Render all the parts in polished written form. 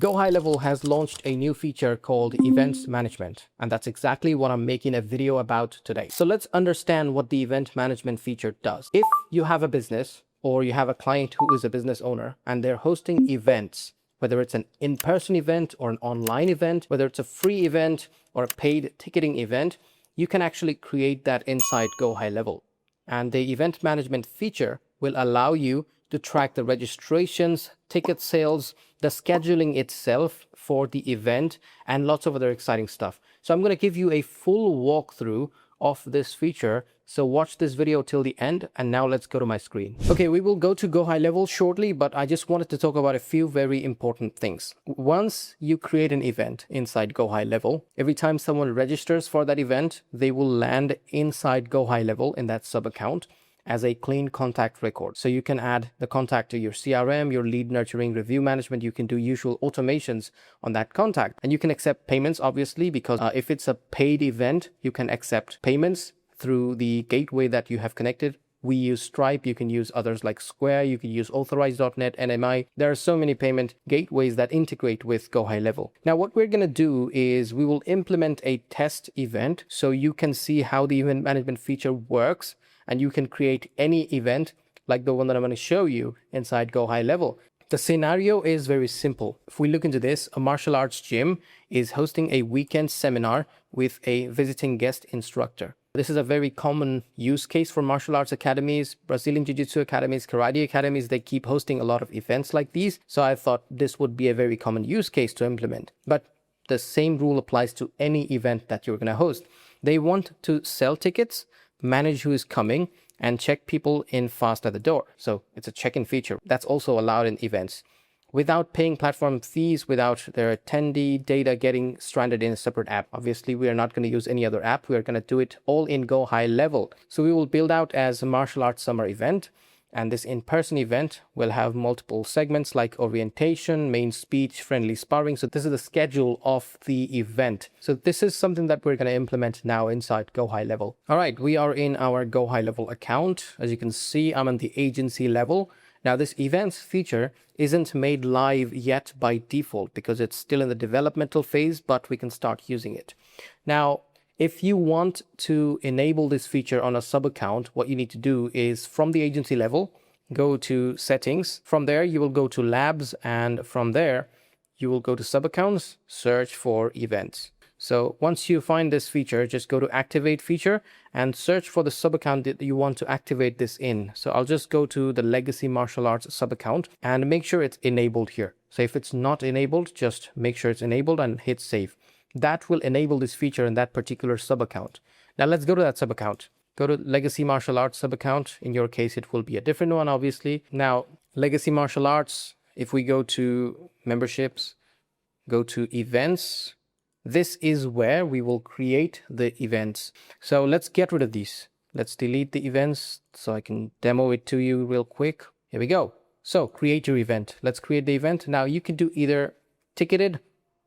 GoHighLevel has launched a new feature called Events Management, and that's exactly what I'm making a video about today. So let's understand what the Event Management feature does. If you have a business or you have a client who is a business owner and they're hosting events, whether it's an in-person event or an online event, whether it's a free event or a paid ticketing event, you can actually create that inside GoHighLevel. And the Event Management feature will allow you to track the registrations, ticket sales, the scheduling itself for the event, and lots of other exciting stuff. So I'm going to give you a full walkthrough of this feature. So watch this video till the end, and now let's go to my screen. Okay, we will go to GoHighLevel shortly, but I just wanted to talk about a few very important things. Once you create an event inside GoHighLevel, every time someone registers for that event, they will land inside GoHighLevel in that sub account as a clean contact record. So you can add the contact to your CRM, your lead nurturing, review management. You can do usual automations on that contact. And you can accept payments, obviously, because if it's a paid event, you can accept payments through the gateway that you have connected. We use Stripe. You can use others like Square. You can use Authorized.net, NMI. There are so many payment gateways that integrate with GoHighLevel. Now, what we're going to do is we will implement a test event so you can see how the event management feature works. And you can create any event like the one that I'm going to show you inside GoHighLevel. The scenario is very simple. If we look into this, a martial arts gym is hosting a weekend seminar with a visiting guest instructor. This is a very common use case for martial arts academies, Brazilian Jiu-Jitsu academies, karate academies. They keep hosting a lot of events like these. So I thought this would be a very common use case to implement. But the same rule applies to any event that you're going to host. They want to sell tickets, manage who is coming, and check people in fast at the door. So it's a check-in feature that's also allowed in events without paying platform fees, without their attendee data getting stranded in a separate app. Obviously, we are not going to use any other app. We are going to do it all in GoHighLevel. So we will build out as a martial arts summer event. And this in-person event will have multiple segments like orientation, main speech, friendly sparring. So this is the schedule of the event. So this is something that we're going to implement now inside GoHighLevel. All right, we are in our GoHighLevel account. As you can see, I'm on the agency level. Now this events feature isn't made live yet by default because it's still in the developmental phase, but we can start using it. Now, if you want to enable this feature on a sub account, what you need to do is from the agency level, go to settings. From there, you will go to labs, and from there, you will go to sub accounts, search for events. So once you find this feature, just go to activate feature and search for the sub account that you want to activate this in. So I'll just go to the legacy martial arts sub account and make sure it's enabled here. So if it's not enabled, just make sure it's enabled and hit save. That will enable this feature in that particular sub account. Now let's go to that sub account. Go to Legacy Martial Arts sub account. In your case, it will be a different one, obviously. Now, Legacy Martial Arts, if we go to memberships, go to events, this is where we will create the events. So let's get rid of these. Let's delete the events so I can demo it to you real quick. Here we go. So create your event. Let's create the event. Now you can do either ticketed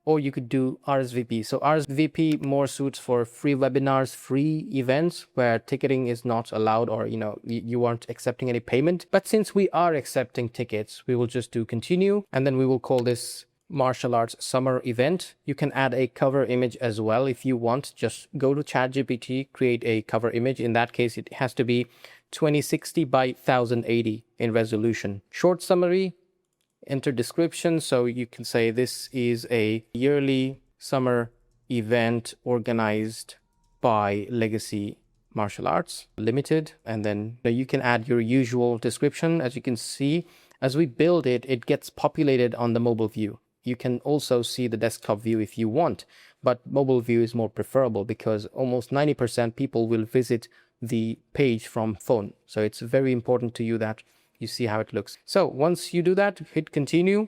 or you could do RSVP. So RSVP more suits for free webinars, free events where ticketing is not allowed, or you aren't accepting any payment. But since we are accepting tickets, we will just do continue, and then we will call this martial arts summer event. You can add a cover image as well if you want. Just go to ChatGPT, create a cover image. In that case, it has to be 2060 by 1080 in resolution. Short summary, enter description. So you can say this is a yearly summer event organized by Legacy Martial Arts Limited. And then you can add your usual description. As you can see, as we build it, it gets populated on the mobile view. You can also see the desktop view if you want, but mobile view is more preferable because almost 90% people will visit the page from phone. So it's very important to you that you see how it looks. So once you do that, hit continue.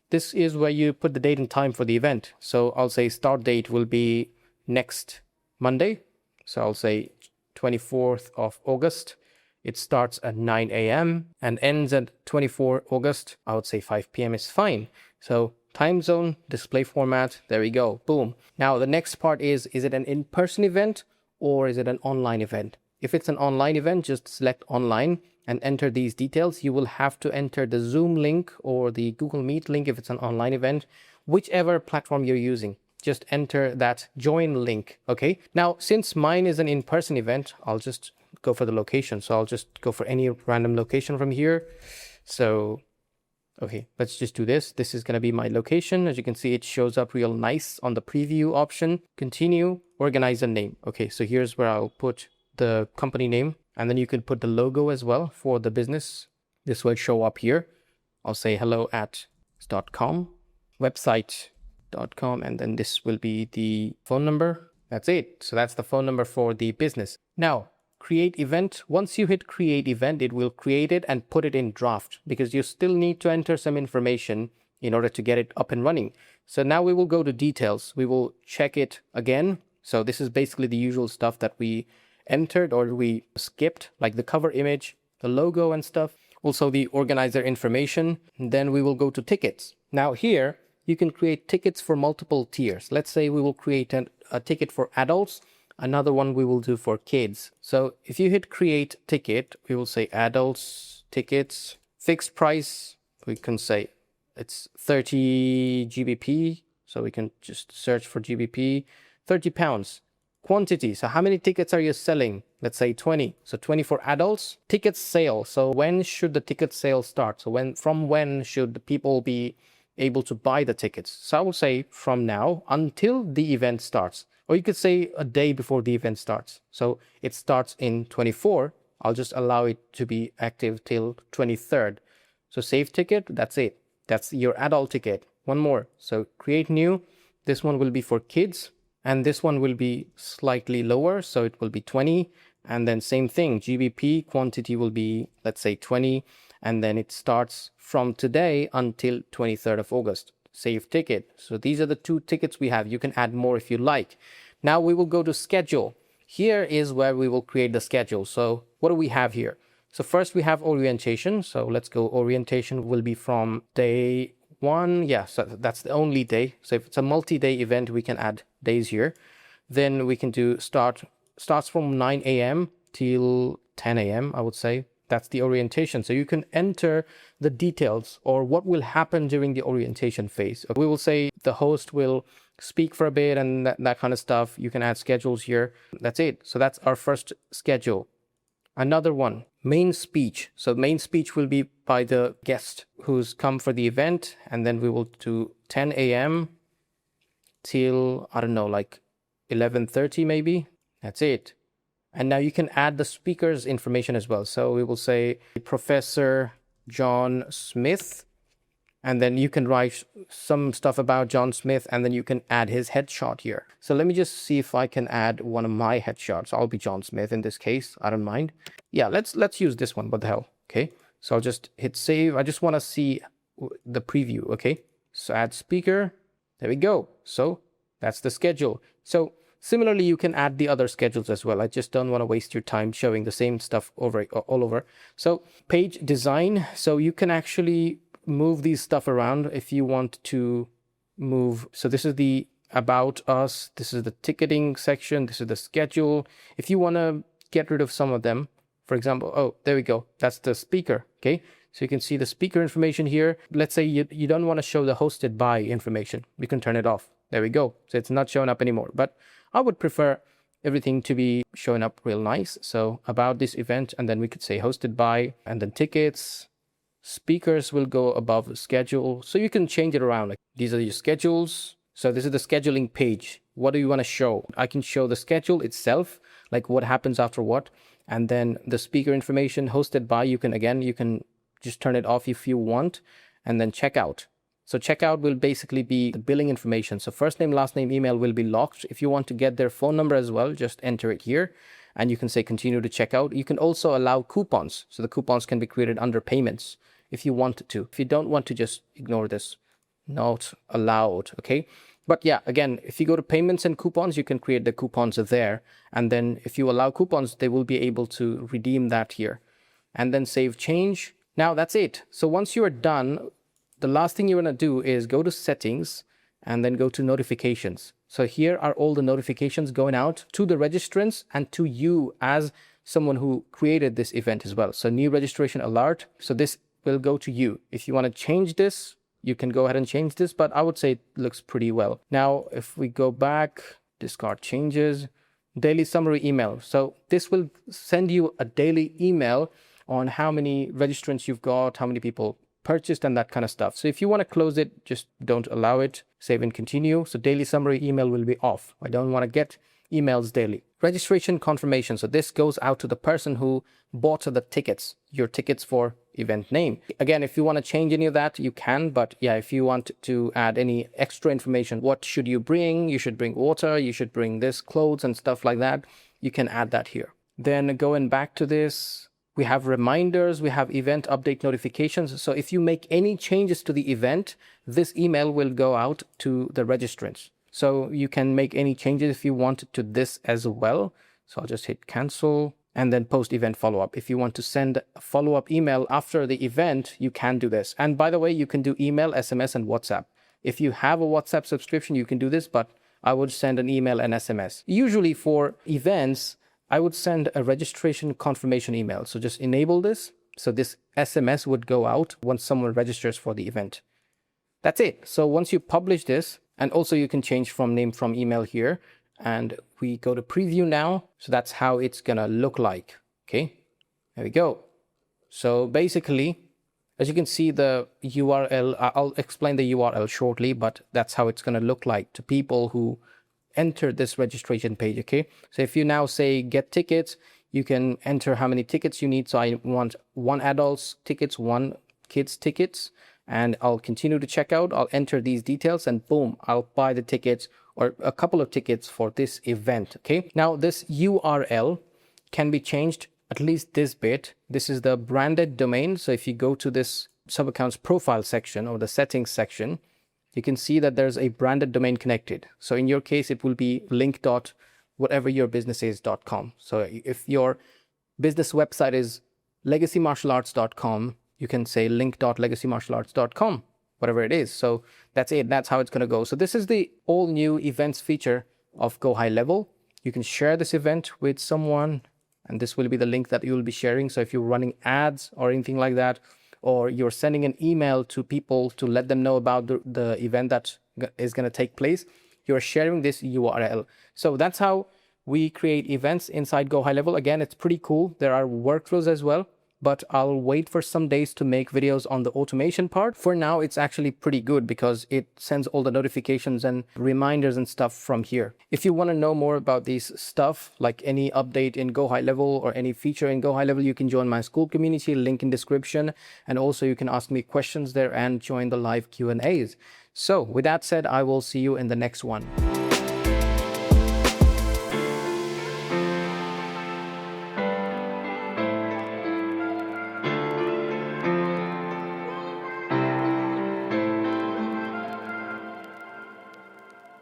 This is where you put the date and time for the event. So I'll say start date will be next Monday. So I'll say 24th of August. It starts at 9 a.m. and ends at 24 August. I would say 5 p.m. is fine. So time zone, display format, there we go, boom. Now the next part is it an in-person event or is it an online event? If it's an online event, just select online and enter these details. You will have to enter the Zoom link or the Google Meet link if it's an online event, whichever platform you're using. Just enter that join link. Okay. Now, since mine is an in-person event, I'll just go for the location. So I'll just go for any random location from here. So, okay, let's just do this. This is going to be my location. As you can see, it shows up real nice on the preview option. Continue, organize a name. Okay, so here's where I'll put the company name, and then you can put the logo as well for the business. This will show up here. I'll say hello@.com, website.com, and then this will be the phone number. That's it. So that's the phone number for the business. Now, create event. Once you hit create event, it will create it and put it in draft, because you still need to enter some information in order to get it up and running. So now we will go to details. We will check it again. So this is basically the usual stuff that we entered or we skipped, like the cover image, the logo and stuff. Also the organizer information. And then we will go to tickets. Now here you can create tickets for multiple tiers. Let's say we will create a ticket for adults. Another one we will do for kids. So if you hit create ticket, we will say adults tickets, fixed price. We can say it's 30 GBP. So we can just search for GBP, 30 pounds. Quantity. So how many tickets are you selling? Let's say 20. So 20 for adults. Ticket sale. So when should the ticket sale start? So from when should the people be able to buy the tickets? So I will say from now until the event starts. Or you could say a day before the event starts. So it starts in 24. I'll just allow it to be active till 23rd. So save ticket, that's it. That's your adult ticket. One more. So create new. This one will be for kids. And this one will be slightly lower. So it will be 20. And then same thing, GBP quantity will be, let's say 20. And then it starts from today until 23rd of August. Save ticket. So these are the 2 tickets we have. You can add more if you like. Now we will go to schedule. Here is where we will create the schedule. So what do we have here? So first we have orientation. So let's go. Orientation will be from day 1. Yeah, so that's the only day. So if it's a multi-day event, we can add days here. Then we can do starts from 9 a.m. till 10 a.m. I would say. That's the orientation. So you can enter the details or what will happen during the orientation phase. We will say the host will speak for a bit and that kind of stuff. You can add schedules here. That's it. So that's our first schedule. Another one, main speech. So main speech will be by the guest who's come for the event. And then we will do 10 a.m. till, I don't know, like 11:30 maybe. That's it. And now you can add the speaker's information as well. So we will say Professor John Smith, and then you can write some stuff about John Smith, and then you can add his headshot here. So let me just see if I can add one of my headshots. I'll be John Smith in this case. I don't mind. Yeah, let's use this one. What the hell? Okay. So I'll just hit save. I just want to see the preview. Okay. So add speaker. There we go. So that's the schedule. So similarly, you can add the other schedules as well. I just don't want to waste your time showing the same stuff all over. So page design. So you can actually move these stuff around if you want to move. So this is the about us. This is the ticketing section. This is the schedule. If you want to get rid of some of them, for example, oh, there we go. That's the speaker. Okay. So you can see the speaker information here. Let's say you don't want to show the hosted by information. You can turn it off. There we go. So it's not showing up anymore. But I would prefer everything to be showing up real nice. So about this event, and then we could say hosted by, and then tickets, speakers will go above schedule. So you can change it around. Like these are your schedules. So this is the scheduling page. What do you want to show? I can show the schedule itself, like what happens after what, and then the speaker information hosted by. You can just turn it off if you want, and then checkout. So checkout will basically be the billing information. So first name, last name, email will be locked. If you want to get their phone number as well, just enter it here and you can say continue to checkout. You can also allow coupons. So the coupons can be created under payments if you want to. If you don't want to, just ignore this. Not allowed. Okay. But yeah, again, if you go to payments and coupons, you can create the coupons there. And then if you allow coupons, they will be able to redeem that here and then save change. Now that's it. So once you are done, the last thing you want to do is go to settings and then go to notifications. So here are all the notifications going out to the registrants and to you as someone who created this event as well. So new registration alert. So this will go to you. If you want to change this, you can go ahead and change this, but I would say it looks pretty well. Now, if we go back, discard changes, daily summary email. So this will send you a daily email on how many registrants you've got, how many people purchased, and that kind of stuff. So if you want to close it, just don't allow it, save and continue. So daily summary email will be off. I don't want to get emails daily. Registration confirmation. So this goes out to the person who bought the tickets, your tickets for event name. Again, if you want to change any of that, you can, but yeah, if you want to add any extra information, what should you bring? You should bring water, you should bring this, clothes and stuff like that. You can add that here. Then going back to this, we have reminders, we have event update notifications. So if you make any changes to the event, this email will go out to the registrants. So you can make any changes if you want to this as well. So I'll just hit cancel and then post event follow-up. If you want to send a follow-up email after the event, you can do this. And by the way, you can do email, SMS, and WhatsApp. If you have a WhatsApp subscription, you can do this, but I would send an email and SMS. Usually for events, I would send a registration confirmation email. So just enable this. So this SMS would go out once someone registers for the event. That's it. So once you publish this, and also you can change from name from email here, and we go to preview now. So that's how it's gonna look like. Okay, there we go. So basically, as you can see the URL, I'll explain the URL shortly, but that's how it's gonna look like to people who enter this registration page. Okay, so if you now say get tickets, you can enter how many tickets you need. So I want 1 adult's tickets, 1 kid's tickets, and I'll continue to check out. I'll enter these details and boom, I'll buy the tickets or a couple of tickets for this event. Okay, now this URL can be changed, at least this bit. This is the branded domain. So if you go to this sub-accounts profile section or the settings section, you can see that there's a branded domain connected. So in your case, it will be link.whateveryourbusinessis.com. So if your business website is legacymartialarts.com, you can say link.legacymartialarts.com, whatever it is. So that's it. That's how it's going to go. So this is the all new events feature of GoHighLevel. You can share this event with someone, and this will be the link that you will be sharing. So if you're running ads or anything like that, or you're sending an email to people to let them know about the event that is going to take place, you're sharing this URL. So that's how we create events inside GoHighLevel. Again, it's pretty cool. There are workflows as well, but I'll wait for some days to make videos on the automation part. For now, it's actually pretty good because it sends all the notifications and reminders and stuff from here. If you want to know more about these stuff, like any update in GoHighLevel or any feature in GoHighLevel, you can join my school community, link in description. And also you can ask me questions there and join the live Q&As. So with that said, I will see you in the next one.